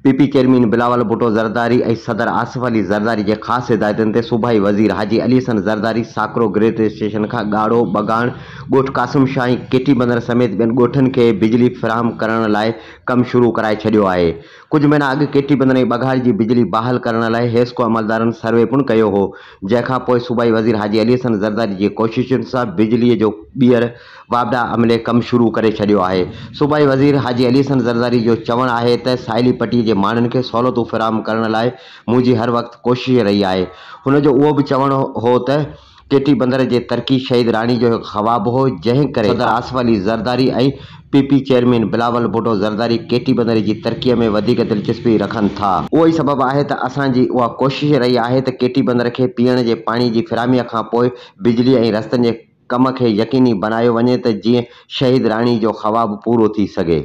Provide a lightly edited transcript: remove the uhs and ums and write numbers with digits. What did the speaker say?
PP chairman Bilawal Bhutto Zardari ऐं सदर आसिफ अली ज़रदारी जे ख़ासि हिदायतुनि ते सूबाई वज़ीर हाजी अली हसन ज़रदारी साकरो ग्रेड स्टेशन खां ॻाढ़ो बगाण ॻोठ कासिम शाह ऐं केटी बंदर समेत ॿियनि ॻोठनि खे बिजली फ़राहम करण लाइ कमु शुरू कराए छॾियो आहे। कुझु महीना अॻु केटी बंदर ऐं बघाड़ जी बिजली बहाल करण लाइ हेस्को अमलदारनि सर्वे पिणु कयो हो, जंहिंखां पोइ सूबाई वज़ीर हाजी अली हसन ज़रदारी जी कोशिशुनि सां बिजलीअ जो ॿीहर वापडा अमले कमु शुरू करे छॾियो आहे। सूबाई वज़ीर हाजी अली हसन ज़रदारी जो चवणु आहे त साहिली पट्टीअ जे माण्हुनि खे सहूलियतूं फ़राहम करण लाइ मुंहिंजी हर वक़्तु कोशिश रही आहे। हुन जो उहो बि चवणु हो त केटी बंदर जे तरक़ी शहीद राणी जो हिकु ख़्वाबु हो, जंहिं करे सदर आसिफ अली ज़रदारी ऐं पीपी चेयरमैन बिलावल भुट्टो ज़रदारी केटी बंदर जी तरक़ीअ में वधीक दिलचस्पी रखनि था। उहो ई सबबु आहे त असांजी उहा कोशिश रही आहे त केटी बंदर खे पीअण जे पाणी जी फ़राहमीअ खां पोइ बिजली ऐं रस्तनि जे कम खे यकीनी बनायो वञे त जीअं शहीद राणी जो ख़्वाबु पूरो थी सघे।